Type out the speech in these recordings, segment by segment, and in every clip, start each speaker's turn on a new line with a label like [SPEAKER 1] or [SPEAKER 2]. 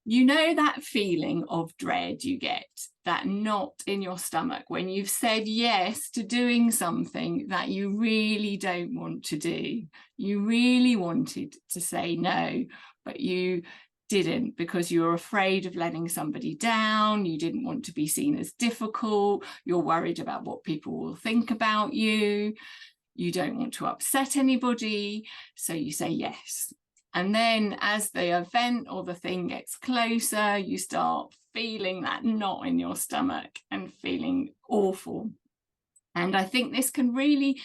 [SPEAKER 1] You know that feeling of dread you get, that knot in your stomach when you've said yes to doing something that you really don't want to do. You really wanted to say no, but you didn't because you were afraid of letting somebody down. You didn't want to be seen as difficult. You're worried about what people will think about you. You don't want to upset anybody, so you say yes. And then as the event or the thing gets closer, you start feeling that knot in your stomach and feeling awful. And I think this can really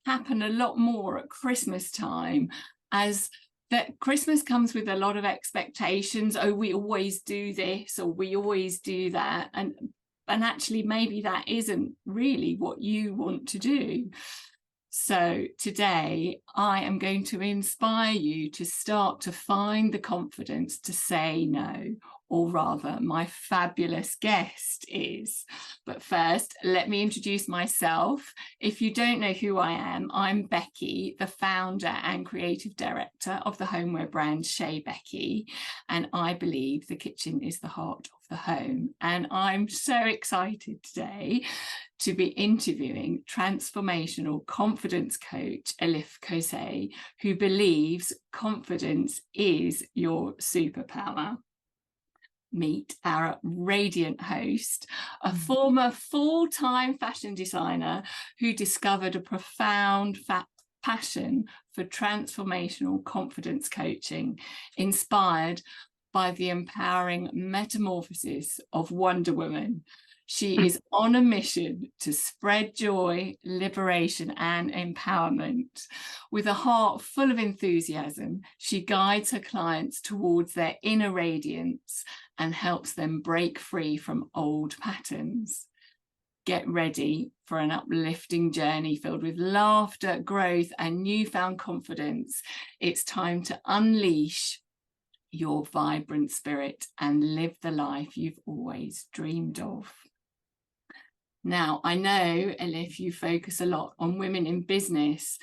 [SPEAKER 1] happen a lot more at Christmas time, as that Christmas comes with a lot of expectations. Oh, we always do this, or we always do that. And actually, maybe that isn't really what you want to do. So today I am going to inspire you to start to find the confidence to say no, or rather my fabulous guest is. But first, let me introduce myself. If you don't know who I am, I'm Becky, the founder and creative director of the homeware brand Shea Becky, and I believe the kitchen is the heart of the home. And I'm so excited today to be interviewing transformational confidence coach Elif Kose, who believes confidence is your superpower. Meet our radiant host, a former full-time fashion designer who discovered a profound passion for transformational confidence coaching, inspired by the empowering metamorphosis of Wonder Woman. She is on a mission to spread joy, liberation, and empowerment. With a heart full of enthusiasm, she guides her clients towards their inner radiance and helps them break free from old patterns. Get ready for an uplifting journey filled with laughter, growth, and newfound confidence. It's time to unleash your vibrant spirit and live the life you've always dreamed of. Now, I know, Elif, you focus a lot on women in business,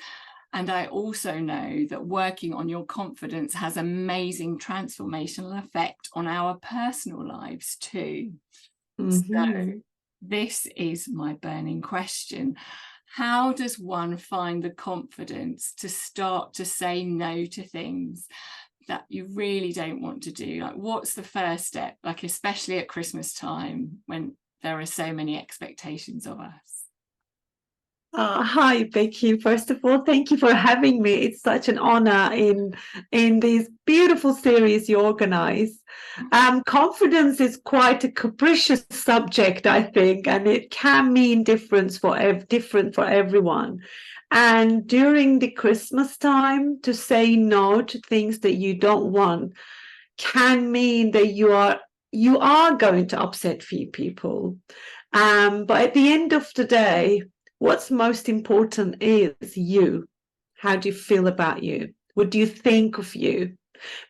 [SPEAKER 1] and I also know that working on your confidence has amazing transformational effect on our personal lives too. So this is my burning question. How does one find the confidence to start to say no to things that you really don't want to do? Like, what's the first step, like especially at Christmas time when there are so many expectations of us?
[SPEAKER 2] Hi, Becky. First of all, thank you for having me. It's such an honor in this beautiful series you organize. Confidence is quite a capricious subject, I think, and it can mean different for everyone. And during the Christmas time, to say no to things that you don't want can mean that you are going to upset few people. But at the end of the day, what's most important is you. How do you feel about you? What do you think of you?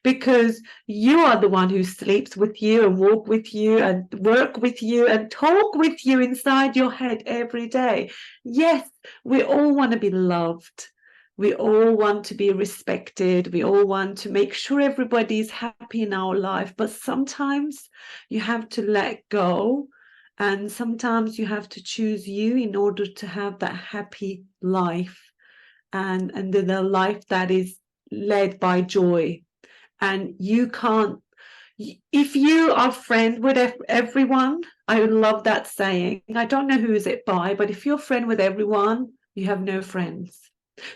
[SPEAKER 2] Because you are the one who sleeps with you and walk with you and work with you and talk with you inside your head every day. Yes, we all want to be loved. We all want to be respected. We all want to make sure everybody is happy in our life. But sometimes you have to let go. And sometimes you have to choose you in order to have that happy life and the life that is led by joy. And you can't, if you are friend with everyone, I love that saying. I don't know who is it by, but if you're friend with everyone, you have no friends.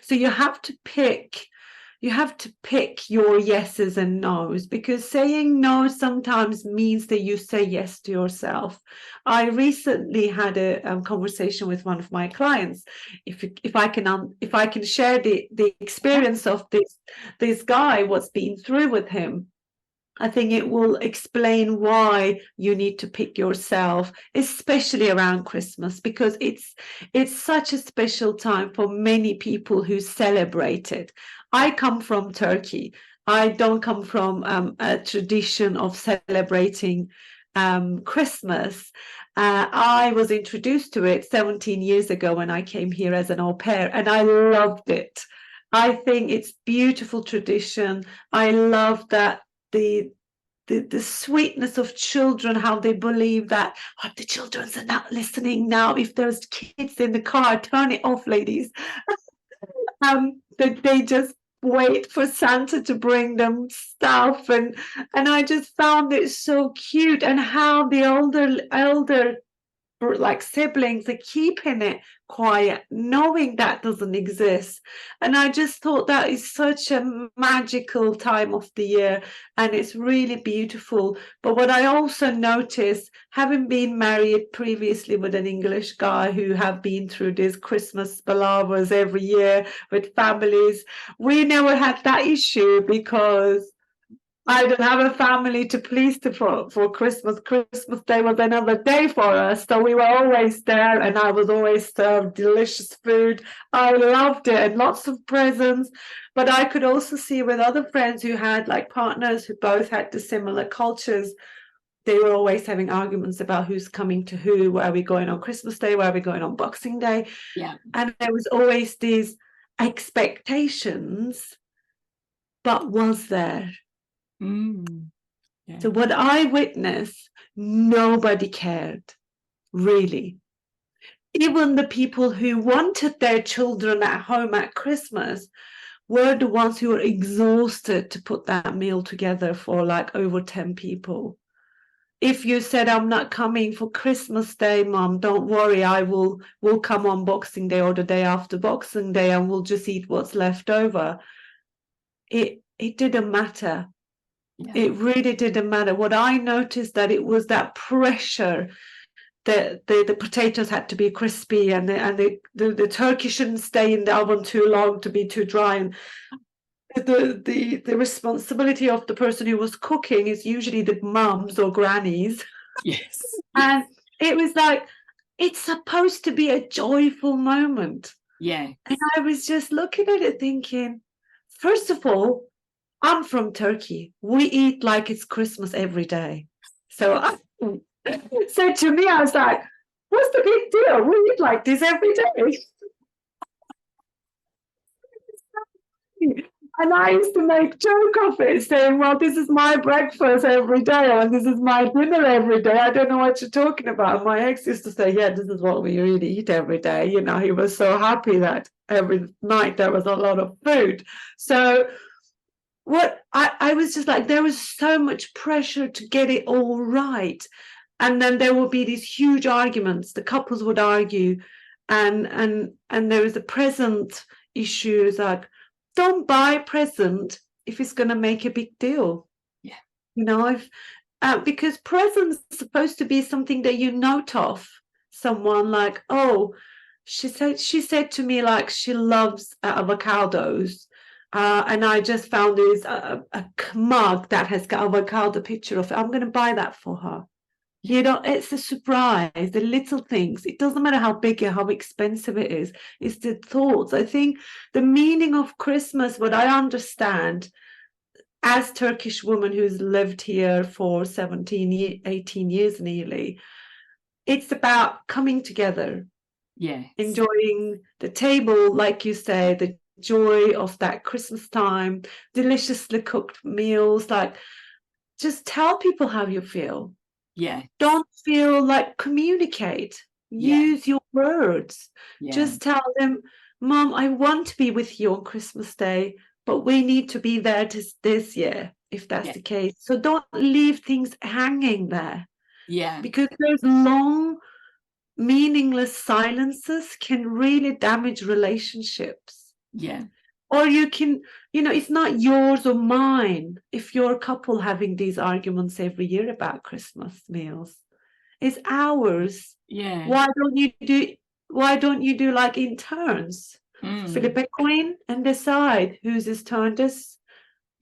[SPEAKER 2] So you have to pick your yeses and nos, because saying no sometimes means that you say yes to yourself. I recently had a conversation with one of my clients. If I can share the experience of this guy, what's been through with him, I think it will explain why you need to pick yourself, especially around Christmas, because it's such a special time for many people who celebrate it. I come from Turkey. I don't come from a tradition of celebrating Christmas. I was introduced to it 17 years ago when I came here as an au pair, and I loved it. I think it's beautiful tradition. I love that the the sweetness of children, how they believe that, oh, the children are not listening now. If there's kids in the car, turn it off, ladies. That they just wait for Santa to bring them stuff, and I just found it so cute, and how the elder like siblings are keeping it quiet, knowing that doesn't exist. And I just thought that is such a magical time of the year, and it's really beautiful. But what I also noticed, having been married previously with an English guy who have been through these Christmas palavers every year with families, we never had that issue because I don't have a family to please for Christmas. Christmas Day was another day for us. So we were always there, and I was always served delicious food. I loved it, and lots of presents. But I could also see with other friends who had like partners who both had the similar cultures, they were always having arguments about who's coming to who, where are we going on Christmas Day, where are we going on Boxing Day.
[SPEAKER 1] Yeah.
[SPEAKER 2] And there was always these expectations, but was there?
[SPEAKER 1] Yeah.
[SPEAKER 2] So what I witnessed, nobody cared, really. Even the people who wanted their children at home at Christmas were the ones who were exhausted to put that meal together for like over 10 people. If you said, I'm not coming for Christmas Day, Mom, don't worry, we'll come on Boxing Day or the day after Boxing Day, and we'll just eat what's left over. It didn't matter.
[SPEAKER 1] Yeah.
[SPEAKER 2] It really didn't matter. What I noticed that it was that pressure that the potatoes had to be crispy, and the turkey shouldn't stay in the oven too long to be too dry. And the responsibility of the person who was cooking is usually the mums or grannies.
[SPEAKER 1] Yes.
[SPEAKER 2] And it was like, it's supposed to be a joyful moment.
[SPEAKER 1] Yeah.
[SPEAKER 2] And I was just looking at it thinking, first of all, I'm from Turkey. We eat like it's Christmas every day. So to me, I was like, what's the big deal? We eat like this every day. And I used to make joke of it, saying, well, this is my breakfast every day, and this is my dinner every day. I don't know what you're talking about. My ex used to say, yeah, this is what we really eat every day. You know, he was so happy that every night there was a lot of food. So what I was just like, there was so much pressure to get it all right. And then there would be these huge arguments. The couples would argue, and there was a present issues like, don't buy a present if it's going to make a big deal.
[SPEAKER 1] Yeah.
[SPEAKER 2] You know, because presents are supposed to be something that you note of someone, like, oh, she said to me, like, she loves avocados. And I just found this a mug that has got avocado picture of it. I'm going to buy that for her. You know, it's a surprise, the little things. It doesn't matter how big or how expensive it is. It's the thoughts. I think the meaning of Christmas, what I understand as Turkish woman who's lived here for 18 years nearly, it's about coming together.
[SPEAKER 1] Yeah.
[SPEAKER 2] Enjoying the table, like you say, the joy of that Christmas time, deliciously cooked meals. Like, just tell people how you feel.
[SPEAKER 1] Yeah.
[SPEAKER 2] Don't feel like, communicate. Use your words. Just tell them, Mom, I want to be with you on Christmas Day, but we need to be there this year, if that's the case. So don't leave things hanging there.
[SPEAKER 1] Yeah.
[SPEAKER 2] Because those long, meaningless silences can really damage relationships.
[SPEAKER 1] Yeah.
[SPEAKER 2] Or you can, you know, it's not yours or mine if you're a couple having these arguments every year about Christmas meals. It's ours.
[SPEAKER 1] Yeah.
[SPEAKER 2] Why don't you do like in turns? Flip a coin and decide whose turn this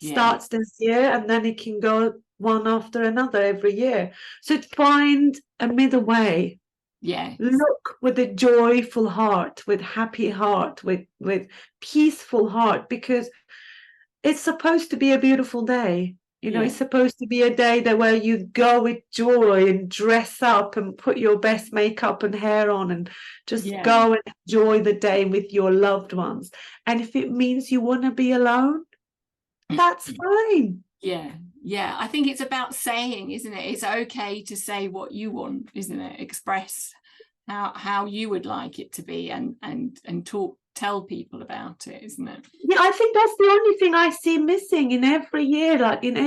[SPEAKER 2] starts this year, and then it can go one after another every year. So find a middle way.
[SPEAKER 1] Yeah.
[SPEAKER 2] Look with a joyful heart, with happy heart, with peaceful heart, because it's supposed to be a beautiful day. You know, it's supposed to be a day that where you go with joy and dress up and put your best makeup and hair on and just go and enjoy the day with your loved ones. And if it means you want to be alone, that's fine.
[SPEAKER 1] Yeah, I think it's about saying, isn't it? It's okay to say what you want, isn't it? Express how you would like it to be, and tell people about it, isn't it?
[SPEAKER 2] Yeah, I think that's the only thing I see missing in every year, like in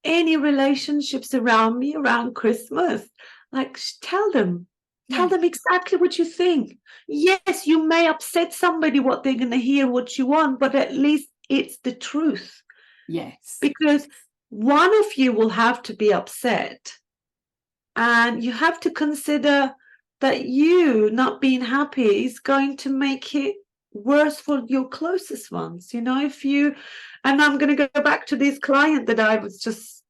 [SPEAKER 2] any relationships around me around Christmas. Like, tell them. Tell
[SPEAKER 1] Yeah.
[SPEAKER 2] them exactly what you think. Yes, you may upset somebody what they're going to hear what you want, but at least it's the truth.
[SPEAKER 1] Yes.
[SPEAKER 2] Because one of you will have to be upset, and you have to consider that you not being happy is going to make it worse for your closest ones. You know, if you, and I'm going to go back to this client that I was just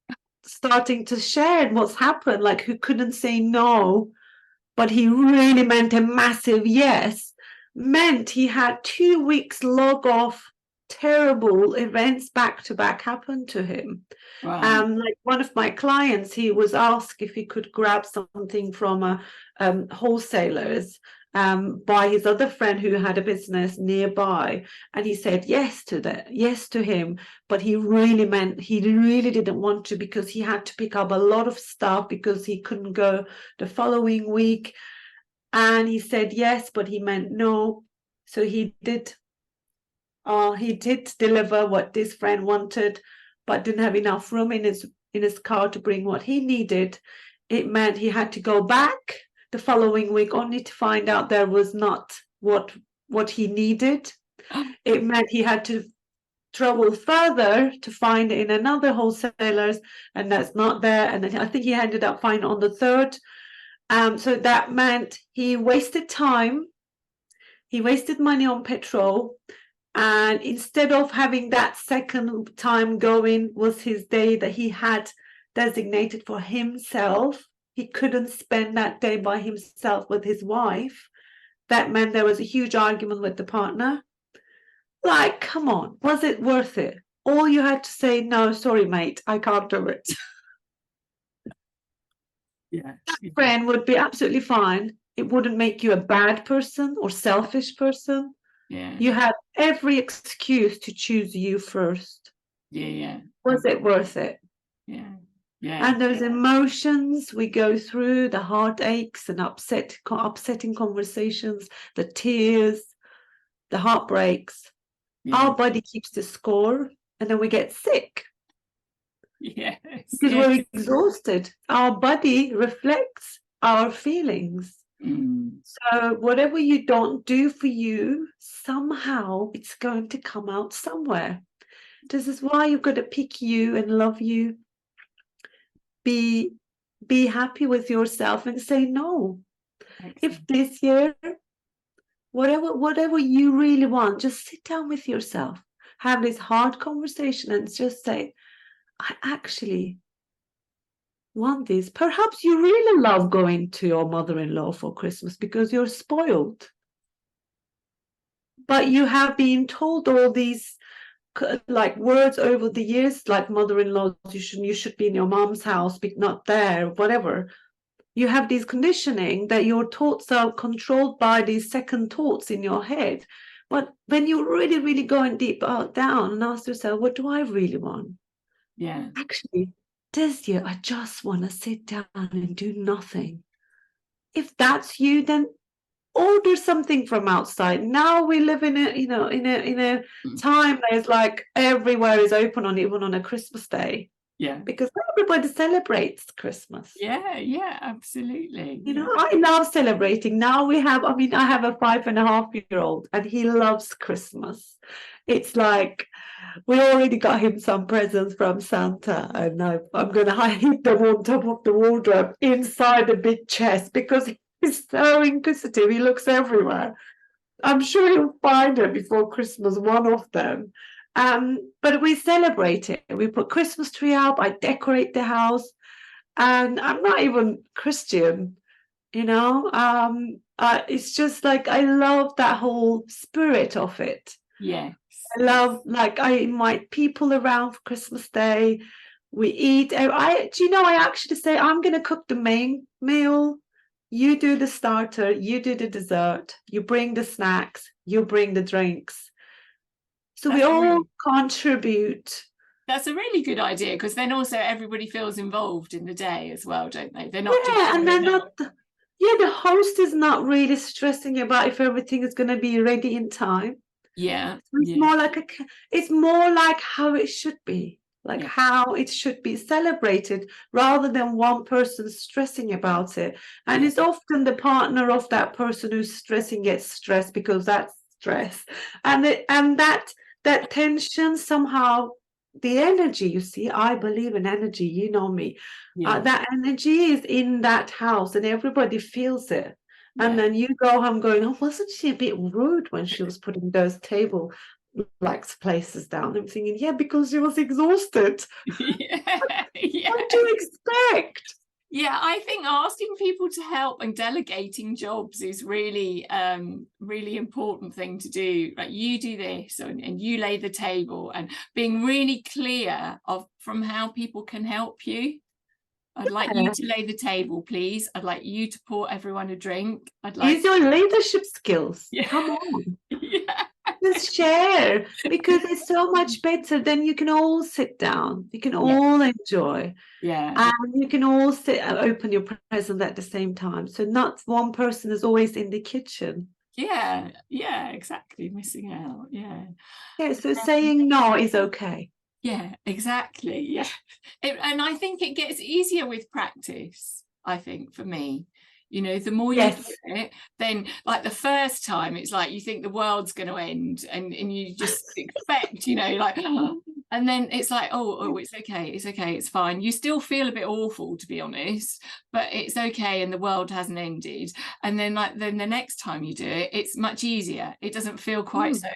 [SPEAKER 2] starting to share and what's happened, like who couldn't say no, but he really meant a massive yes, meant he had 2 weeks log off terrible events back to back happen to him.
[SPEAKER 1] Right.
[SPEAKER 2] Like one of my clients, he was asked if he could grab something from a wholesalers by his other friend who had a business nearby, and he said yes to that, yes to him. But he really didn't want to, because he had to pick up a lot of stuff because he couldn't go the following week. And he said yes, but he meant no. So he did deliver what this friend wanted, but didn't have enough room in his car to bring what he needed. It meant he had to go back the following week only to find out there was not what he needed. It meant he had to travel further to find it in another wholesalers, and that's not there. And then I think he ended up finding on the third. So that meant he wasted time, he wasted money on petrol, and instead of having that second time going was his day that he had designated for himself, he couldn't spend that day by himself with his wife. That meant there was a huge argument with the partner. Like, come on, was it worth it? All you had to say, no, sorry, mate, I can't do it.
[SPEAKER 1] Yeah.
[SPEAKER 2] That friend would be absolutely fine. It wouldn't make you a bad person or selfish person.
[SPEAKER 1] Yeah.
[SPEAKER 2] You had every excuse to choose you first.
[SPEAKER 1] Yeah.
[SPEAKER 2] Was it worth it?
[SPEAKER 1] Yeah. Yeah.
[SPEAKER 2] And those emotions we go through, the heartaches and upsetting conversations, the tears, the heartbreaks, our body keeps the score, and then we get sick
[SPEAKER 1] Yes.
[SPEAKER 2] because we're exhausted. Our body reflects our feelings. So whatever you don't do for you, somehow it's going to come out somewhere. This is why you've got to pick you and love you. Be happy with yourself and say no. Excellent. If this year, whatever you really want, just sit down with yourself, have this hard conversation and just say, I actually want this. Perhaps you really love going to your mother-in-law for Christmas because you're spoiled. But you have been told all these like words over the years, like mother-in-law, you should be in your mom's house, but not there, whatever. You have this conditioning that your thoughts are controlled by these second thoughts in your head. But when you really, really going deep down and ask yourself, what do I really want?
[SPEAKER 1] Yeah.
[SPEAKER 2] Actually, this year, I just want to sit down and do nothing. If that's you, then order something from outside. Now we live in a time that is like everywhere is open on, even on a Christmas day. Yeah. Because everybody celebrates Christmas.
[SPEAKER 1] Yeah, absolutely.
[SPEAKER 2] You know, I love celebrating. Now I have a 5.5-year-old, and he loves Christmas. It's like we already got him some presents from Santa, and I'm going to hide them on top of the wardrobe inside the big chest because he's so inquisitive. He looks everywhere. I'm sure he'll find it before Christmas, one of them. But we celebrate it. We put Christmas tree up. I decorate the house, and I'm not even Christian, you know. It's just like I love that whole spirit of it.
[SPEAKER 1] Yes.
[SPEAKER 2] I love, like, I invite people around for Christmas Day. We eat. I actually say I'm going to cook the main meal. You do the starter. You do the dessert. You bring the snacks. You bring the drinks. So we all contribute
[SPEAKER 1] That's a really good idea, because then also everybody feels involved in the day as well, don't they? They're not just
[SPEAKER 2] Yeah, and they're
[SPEAKER 1] showing up.
[SPEAKER 2] not, yeah, the host is not really stressing about if everything is going to be ready in time.
[SPEAKER 1] Yeah,
[SPEAKER 2] So it's
[SPEAKER 1] yeah,
[SPEAKER 2] more like it's more like how it should be, like
[SPEAKER 1] yeah,
[SPEAKER 2] how it should be celebrated, rather than one person stressing about it. And
[SPEAKER 1] yeah,
[SPEAKER 2] it's often the partner of that person who's stressing gets stressed, because that's stress, and that tension somehow, the energy, you see, I believe in energy, you know me,
[SPEAKER 1] yeah,
[SPEAKER 2] that energy is in that house and everybody feels it. And
[SPEAKER 1] yeah.
[SPEAKER 2] then you go home going, oh, wasn't she a bit rude when she was putting those table like places down? I'm thinking, yeah, because she was exhausted.
[SPEAKER 1] Yeah, yeah.
[SPEAKER 2] What do you expect?
[SPEAKER 1] Yeah, I think asking people to help and delegating jobs is really, really important thing to do. Like, you do this, and you lay the table, and being really clear of from how people can help you. I'd like you
[SPEAKER 2] Yeah.
[SPEAKER 1] to lay the table, please. I'd like you to pour everyone a drink. I'd like,
[SPEAKER 2] Use your leadership skills.
[SPEAKER 1] yeah,
[SPEAKER 2] Come on.
[SPEAKER 1] yeah,
[SPEAKER 2] Just share, because it's so much better. Then you can all sit down, you can
[SPEAKER 1] yeah,
[SPEAKER 2] all enjoy,
[SPEAKER 1] yeah,
[SPEAKER 2] and you can all sit and open your present at the same time. So not one person is always in the kitchen.
[SPEAKER 1] yeah, yeah, exactly. Missing out. Yeah.
[SPEAKER 2] Yeah, so saying no is okay.
[SPEAKER 1] Yeah, exactly. Yeah. And I think it gets easier with practice, I think, for me. You know, the more you do
[SPEAKER 2] Yes.
[SPEAKER 1] it, then like the first time, it's like you think the world's going to end, and you just expect, you know, like, and then it's like, oh, it's okay, it's fine. You still feel a bit awful, to be honest, but it's okay, and the world hasn't ended. And then then the next time you do it, it's much easier. It doesn't feel quite so.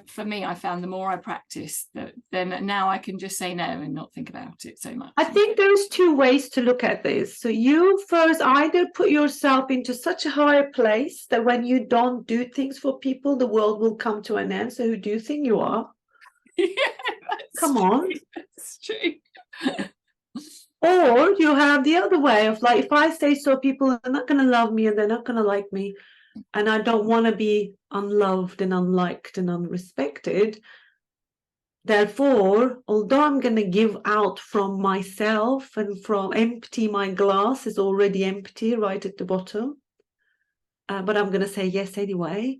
[SPEAKER 1] For me, I found the more I practice, then now I can just say no and not think about it so much.
[SPEAKER 2] I think there's two ways to look at this. So you first either put yourself into such a higher place that when you don't do things for people, the world will come to an end. So who do you think you are?
[SPEAKER 1] Yeah, that's
[SPEAKER 2] Come
[SPEAKER 1] true.
[SPEAKER 2] on.
[SPEAKER 1] That's true.
[SPEAKER 2] Or you have the other way of like, if I say so, people are not going to love me and they're not going to like me, and I don't want to be unloved and unliked and unrespected. Therefore, although I'm going to give out from myself and from empty, my glass is already empty right at the bottom, but I'm going to say yes anyway.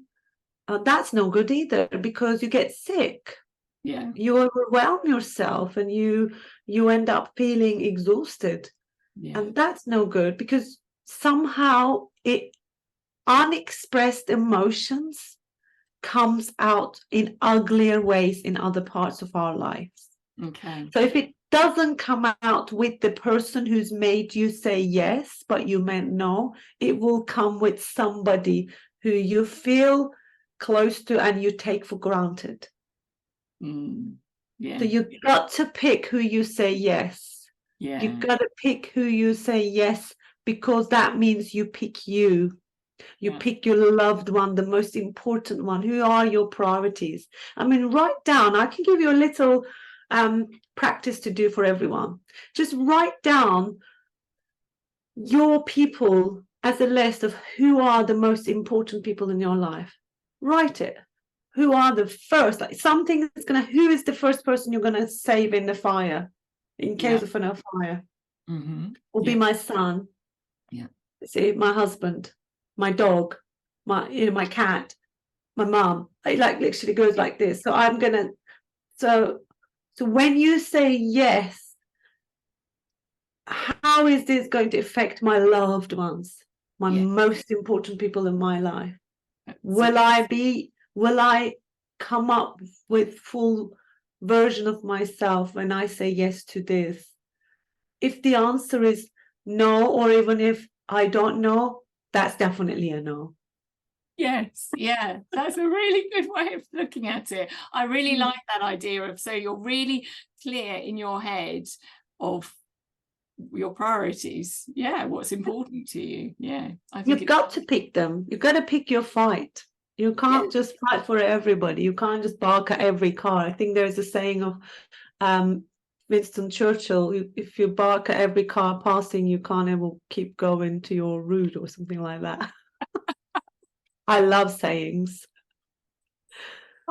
[SPEAKER 2] That's no good either, because you get sick.
[SPEAKER 1] Yeah,
[SPEAKER 2] You overwhelm yourself and you end up feeling exhausted.
[SPEAKER 1] yeah,
[SPEAKER 2] And that's no good, because somehow unexpressed emotions comes out in uglier ways in other parts of our lives.
[SPEAKER 1] okay.
[SPEAKER 2] So if it doesn't come out with the person who's made you say yes, but you meant no, it will come with somebody who you feel close to and you take for granted.
[SPEAKER 1] Yeah,
[SPEAKER 2] So you've got to pick who you say yes.
[SPEAKER 1] yeah,
[SPEAKER 2] You've got to pick who you say yes, because that means you pick you. You
[SPEAKER 1] yeah,
[SPEAKER 2] pick your loved one, the most important one. Who are your priorities? I mean, write down. I can give you a little practice to do for everyone. Just write down your people as a list of who are the most important people in your life. Write it. Who are the first? Like something that's gonna. Who is the first person you're gonna save in the fire, in
[SPEAKER 1] yeah.
[SPEAKER 2] case of a fire? Will be
[SPEAKER 1] Yeah,
[SPEAKER 2] my son.
[SPEAKER 1] yeah,
[SPEAKER 2] See, my husband, my dog, my cat, my mom. It like literally goes like this. So I'm gonna. So when you say yes, how is this going to affect my loved ones, my
[SPEAKER 1] yeah.
[SPEAKER 2] most important people in my life?
[SPEAKER 1] That's it.
[SPEAKER 2] Will I come up with full version of myself when I say yes to this? If the answer is no, or even if I don't know, that's definitely a no.
[SPEAKER 1] Yes, yeah, that's a really good way of looking at it. I really like that idea of, so you're really clear in your head of your priorities. Yeah, what's important to you. Yeah, I think
[SPEAKER 2] You've
[SPEAKER 1] it's,
[SPEAKER 2] got to pick them. You've got to pick your fight. You
[SPEAKER 1] yeah,
[SPEAKER 2] can't just fight for everybody. You can't just bark at every car. I think there's a saying of Winston Churchill, if you bark at every car passing, you can't ever keep going to your route, or something like that. I love sayings.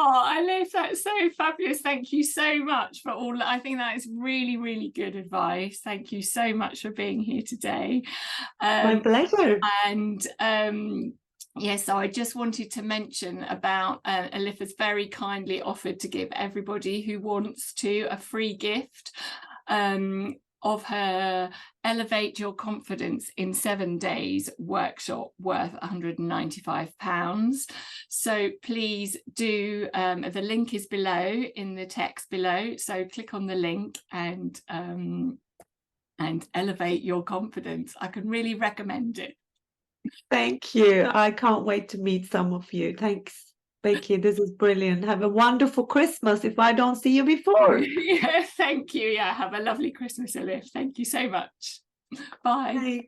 [SPEAKER 1] Oh, Elif, that's so fabulous. Thank you so much for all. I think that is really, really good advice. Thank you so much for being here today.
[SPEAKER 2] My pleasure.
[SPEAKER 1] And yes, so I just wanted to mention about Elif has very kindly offered to give everybody who wants to a free gift of her Elevate Your Confidence in 7 Days workshop worth £195. So please do, the link is below in the text below, so click on the link and elevate your confidence. I can really recommend it.
[SPEAKER 2] Thank you. I can't wait to meet some of you. Thanks, Becky. This is brilliant. Have a wonderful Christmas if I don't see you before.
[SPEAKER 1] Yeah, thank you. Yeah, have a lovely Christmas, Elif. Thank you so much. Bye.
[SPEAKER 2] Bye.